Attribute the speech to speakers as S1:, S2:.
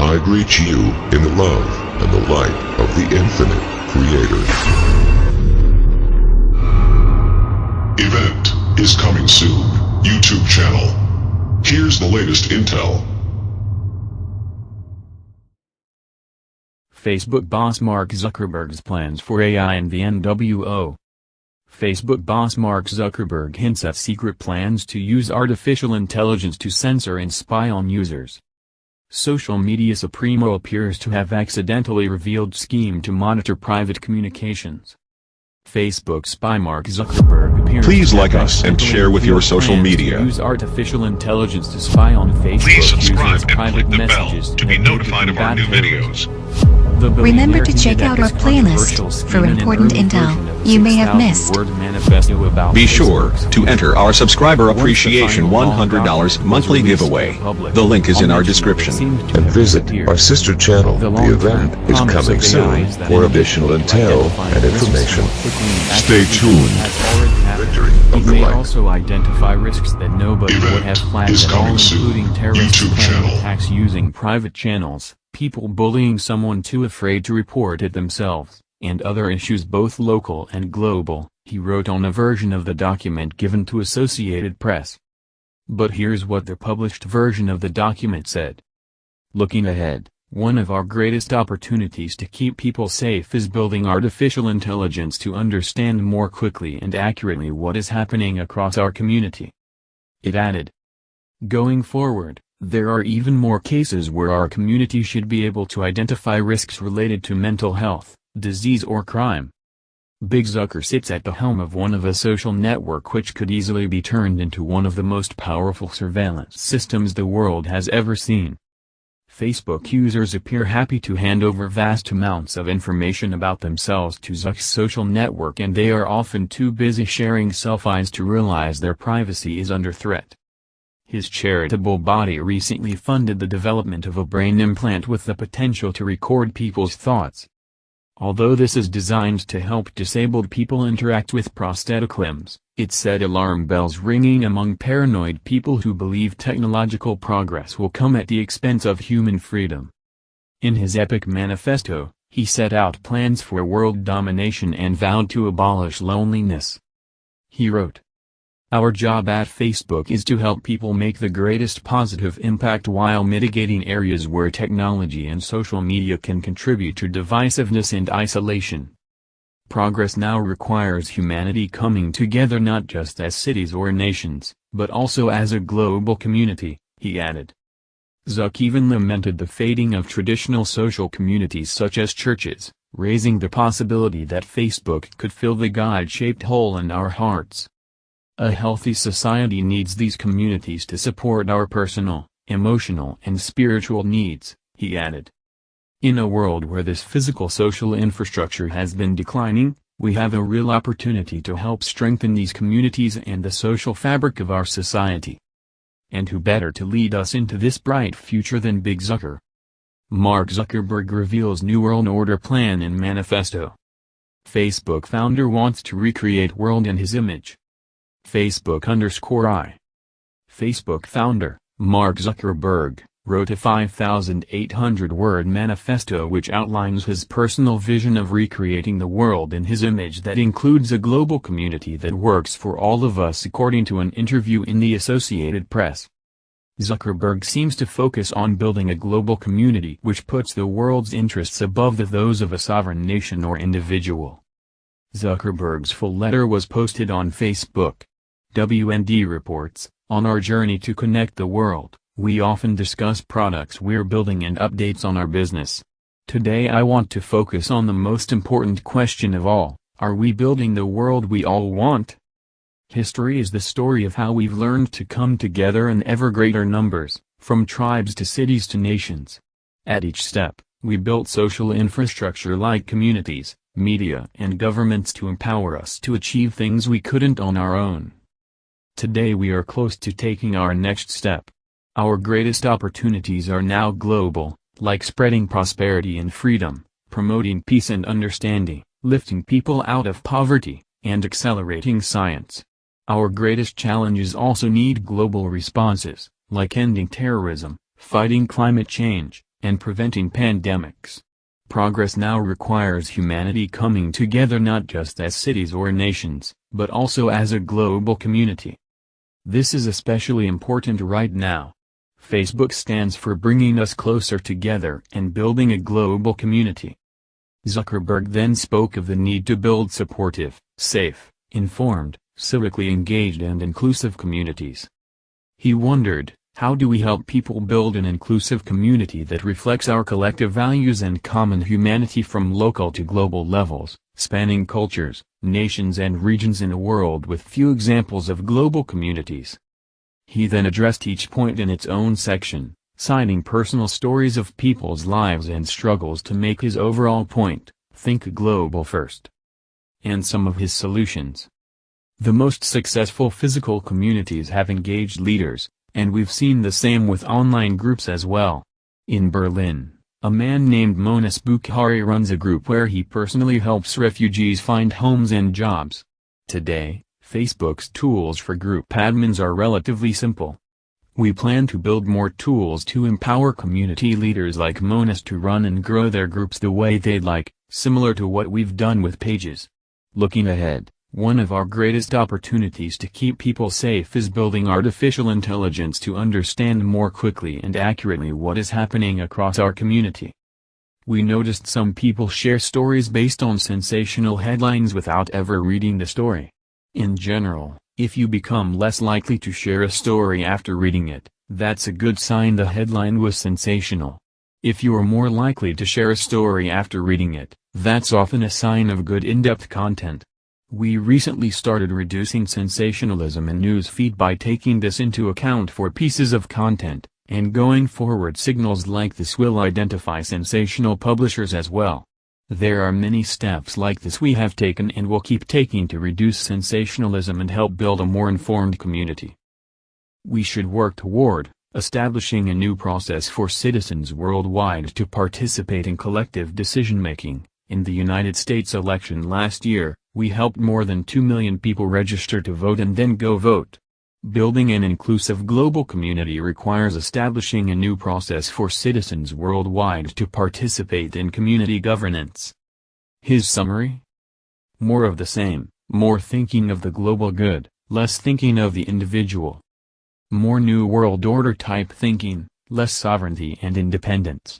S1: I greet you in the love and the light of the infinite Creator. Event is coming soon. YouTube channel. Here's the latest intel.
S2: Facebook boss Mark Zuckerberg's plans for AI and the NWO. Facebook boss Mark Zuckerberg hints at secret plans to use artificial intelligence to censor and spy on users. Social media supremo appears to have accidentally revealed scheme to monitor private communications. Facebook spy Mark Zuckerberg appears
S3: Please
S2: to
S3: like
S2: have
S3: us and
S2: accidentally
S3: share with your
S2: revealed
S3: social
S2: plans
S3: media.
S2: to use artificial intelligence to spy on Facebook
S3: Please subscribe
S2: users'
S3: and
S2: private
S3: click the bell
S2: messages
S3: to be
S2: and make
S3: notified
S2: it
S3: of our new
S2: combat
S3: videos.
S2: terrorism. The
S4: Remember
S2: billionaire
S4: to check
S2: hinted at
S4: out our
S2: this controversial
S4: playlist
S2: scheme
S4: for
S2: in an
S4: important
S2: early
S4: intel
S2: version of
S4: you may have missed.
S2: 6,000-word manifesto about
S3: Be sure
S2: Facebook's
S3: to enter our subscriber
S2: Once the
S3: appreciation
S2: final
S3: $100
S2: document
S3: monthly
S2: was released to
S3: giveaway.
S2: the public,
S3: The link is in our
S2: all mention
S3: description.
S2: seemed to
S1: And
S2: have
S1: visit
S2: disappeared.
S1: our sister channel.
S2: The
S1: The
S2: long-term
S1: event is
S2: promise
S1: coming
S2: of AI
S1: soon
S2: is that
S1: for
S2: in
S1: additional
S2: addition to
S1: intel
S2: identifying
S1: and
S2: risks
S1: information.
S2: more quickly and
S1: Stay
S2: accurately
S1: tuned.
S2: than has already happened,
S1: Victory of
S2: it
S1: the
S2: may
S1: light.
S2: also identify risks that nobody would have
S1: Event
S2: flagged
S1: is
S2: at all,
S1: coming soon.
S2: including terrorist
S1: YouTube
S2: plan
S1: channel.
S2: attacks using private channels, people bullying someone too afraid to report it themselves, and other issues both local and global, he wrote on a version of the document given to Associated Press. But here's what the published version of the document said. Looking ahead, one of our greatest opportunities to keep people safe is building artificial intelligence to understand more quickly and accurately what is happening across our community. It added, going forward, there are even more cases where our community should be able to identify risks related to mental health, disease or crime. Big Zucker sits at the helm of one of a social network which could easily be turned into one of the most powerful surveillance systems the world has ever seen. Facebook users appear happy to hand over vast amounts of information about themselves to Zuck's social network, and they are often too busy sharing selfies to realize their privacy is under threat. His charitable body recently funded the development of a brain implant with the potential to record people's thoughts. Although this is designed to help disabled people interact with prosthetic limbs, it set alarm bells ringing among paranoid people who believe technological progress will come at the expense of human freedom. In his epic manifesto, he set out plans for world domination and vowed to abolish loneliness. He wrote, "Our job at Facebook is to help people make the greatest positive impact while mitigating areas where technology and social media can contribute to divisiveness and isolation. Progress now requires humanity coming together not just as cities or nations, but also as a global community," he added. Zuck even lamented the fading of traditional social communities such as churches, raising the possibility that Facebook could fill the God-shaped hole in our hearts. A healthy society needs these communities to support our personal, emotional and spiritual needs, he added. In a world where this physical social infrastructure has been declining, we have a real opportunity to help strengthen these communities and the social fabric of our society. And who better to lead us into this bright future than Big Zucker? Mark Zuckerberg reveals New World Order plan in manifesto. Facebook founder wants to recreate world in his image. Facebook_I. Facebook founder, Mark Zuckerberg, wrote a 5,800-word manifesto which outlines his personal vision of recreating the world in his image that includes a global community that works for all of us, according to an interview in the Associated Press. Zuckerberg seems to focus on building a global community which puts the world's interests above those of a sovereign nation or individual. Zuckerberg's full letter was posted on Facebook. WND reports, "On our journey to connect the world, we often discuss products we're building and updates on our business. Today I want to focus on the most important question of all, are we building the world we all want? History is the story of how we've learned to come together in ever greater numbers, from tribes to cities to nations. At each step, we built social infrastructure like communities, media and governments to empower us to achieve things we couldn't on our own. Today we are close to taking our next step. Our greatest opportunities are now global, like spreading prosperity and freedom, promoting peace and understanding, lifting people out of poverty, and accelerating science. Our greatest challenges also need global responses, like ending terrorism, fighting climate change, and preventing pandemics. Progress now requires humanity coming together not just as cities or nations, but also as a global community. This is especially important right now. Facebook stands for bringing us closer together and building a global community. Zuckerberg then spoke of the need to build supportive, safe, informed, civically engaged and inclusive communities. He wondered, how do we help people build an inclusive community that reflects our collective values and common humanity from local to global levels, spanning cultures, nations and regions in a world with few examples of global communities? He then addressed each point in its own section, citing personal stories of people's lives and struggles to make his overall point, think global first. And some of his solutions. The most successful physical communities have engaged leaders, and we've seen the same with online groups as well. In Berlin, a man named Monas Bukhari runs a group where he personally helps refugees find homes and jobs. Today, Facebook's tools for group admins are relatively simple. We plan to build more tools to empower community leaders like Monas to run and grow their groups the way they'd like, similar to what we've done with Pages. Looking ahead, one of our greatest opportunities to keep people safe is building artificial intelligence to understand more quickly and accurately what is happening across our community. We noticed some people share stories based on sensational headlines without ever reading the story. In general, if you become less likely to share a story after reading it, that's a good sign the headline was sensational. If you are more likely to share a story after reading it, that's often a sign of good in-depth content. We recently started reducing sensationalism in news feed by taking this into account for pieces of content, and going forward signals like this will identify sensational publishers as well. There are many steps like this we have taken and will keep taking to reduce sensationalism and help build a more informed community. We should work toward establishing a new process for citizens worldwide to participate in collective decision-making. In the United States election last year, we helped more than 2 million people register to vote and then go vote. Building an inclusive global community requires establishing a new process for citizens worldwide to participate in community governance. His summary? More of the same, more thinking of the global good, less thinking of the individual. More New World Order type thinking, less sovereignty and independence.